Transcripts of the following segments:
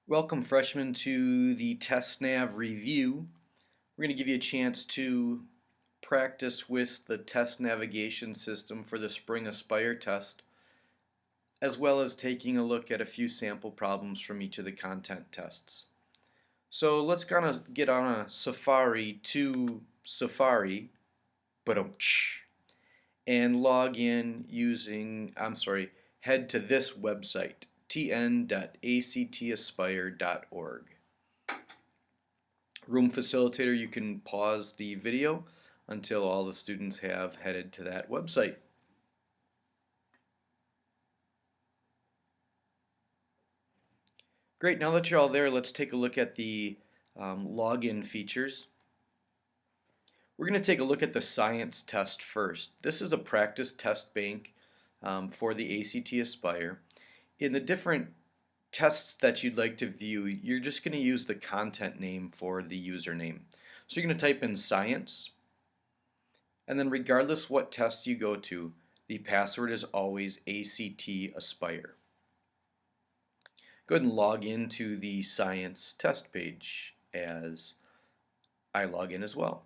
Welcome, freshmen, to the TestNav review. We're going to give you a chance to practice with the test navigation system for the Spring Aspire test, as well as taking a look at a few sample problems from each of the content tests. So let's kind of get on a safari to Safari, and log in using, head to this website, tn.actaspire.org. Room Facilitator, you can pause the video until all the students have headed to that website. Great, now that you're all there, let's take a look at the login features. We're going to take a look at the science test first. This is a practice test bank for the ACT Aspire. In the different tests that you'd like to view, you're just going to use the content name for the username. So you're going to type in science, and then regardless what test you go to, the password is always ACT Aspire. Go ahead and log into the science test page as I log in as well.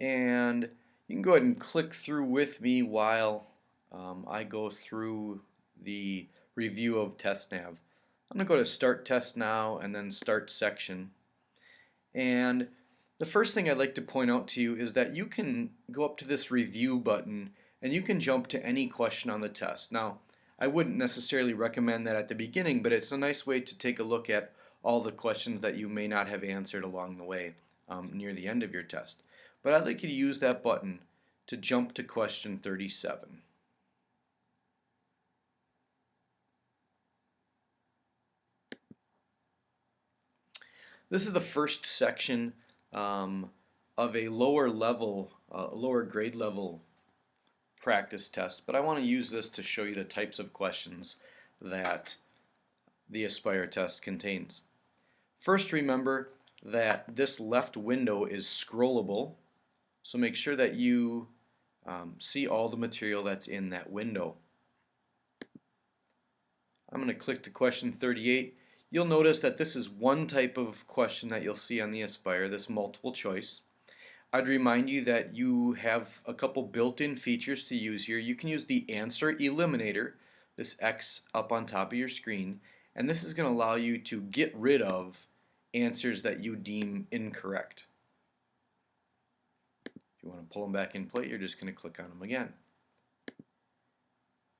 And you can go ahead and click through with me while I go through the review of TestNav. I'm going to go to Start Test Now and then Start Section. And the first thing I'd like to point out to you is that you can go up to this Review button and you can jump to any question on the test. Now, I wouldn't necessarily recommend that at the beginning, but it's a nice way to take a look at all the questions that you may not have answered along the way near the end of your test. But I'd like you to use that button to jump to question 37. This is the first section of a lower grade level practice test, but I want to use this to show you the types of questions that the Aspire test contains. First, remember that this left window is scrollable, so make sure that you see all the material that's in that window. I'm going to click to question 38. You'll notice that this is one type of question that you'll see on the Aspire, this multiple choice. I'd remind you that you have a couple built-in features to use here. You can use the answer eliminator, this X up on top of your screen, and this is going to allow you to get rid of answers that you deem incorrect. If you want to pull them back in play, you're just going to click on them again.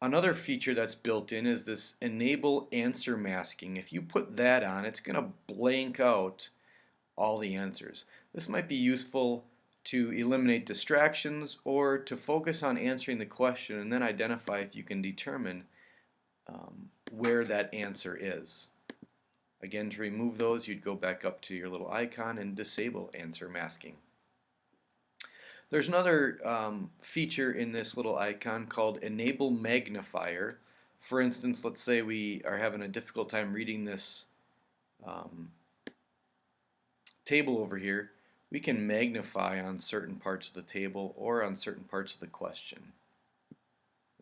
Another feature that's built in is this enable answer masking. If you put that on, it's going to blank out all the answers. This might be useful to eliminate distractions or to focus on answering the question and then identify if you can determine where that answer is. Again, to remove those, you'd go back up to your little icon and disable answer masking. There's another feature in this little icon called Enable Magnifier. For instance, let's say we are having a difficult time reading this table over here. We can magnify on certain parts of the table or on certain parts of the question.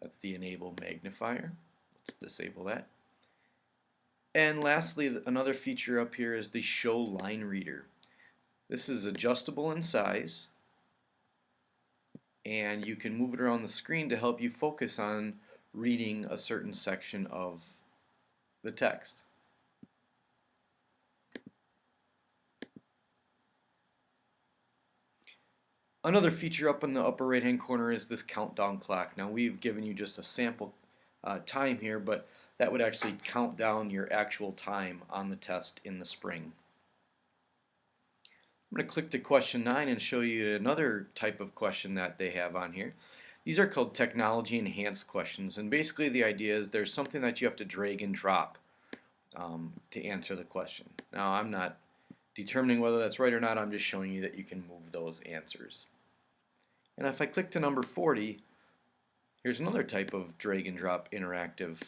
That's the Enable Magnifier. Let's disable that. And lastly, another feature up here is the Show Line Reader. This is adjustable in size, and you can move it around the screen to help you focus on reading a certain section of the text. Another feature up in the upper right hand corner is this countdown clock. Now we've given you just a sample time here, but that would actually count down your actual time on the test in the spring. I'm going to click to question 9 and show you another type of question that they have on here. These are called technology enhanced questions, and basically the idea is there's something that you have to drag and drop to answer the question. Now I'm not determining whether that's right or not, I'm just showing you that you can move those answers. And if I click to number 40, Here's another type of drag and drop interactive.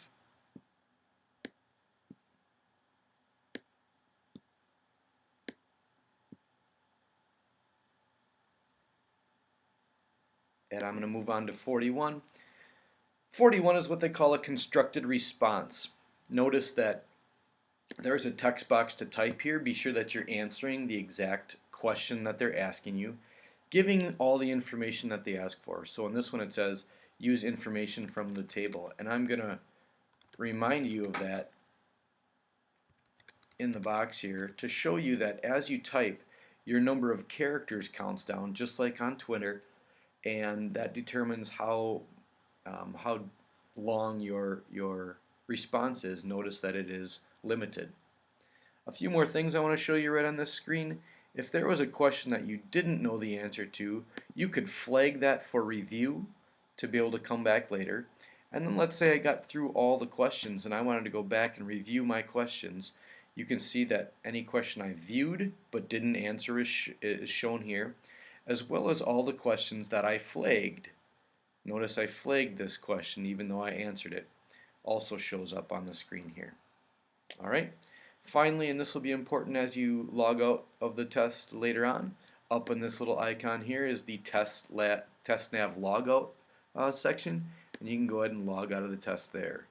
And I'm going to move on to 41. 41 is what they call a constructed response. Notice that there's a text box to type here. Be sure that you're answering the exact question that they're asking you, giving all the information that they ask for. So in this one it says use information from the table, and I'm going to remind you of that in the box here to show you that as you type, your number of characters counts down just like on Twitter, and that determines how long your response is. Notice that it is limited. A few more things I want to show you right on this screen. If there was a question that you didn't know the answer to, you could flag that for review to be able to come back later. And then let's say I got through all the questions and I wanted to go back and review my questions. You can see that any question I viewed but didn't answer is shown here, as well as all the questions that I flagged. Notice I flagged this question even though I answered it. Also shows up on the screen here. Alright, finally, and this will be important as you log out of the test later on, up in this little icon here is the test nav logout section, and you can go ahead and log out of the test there.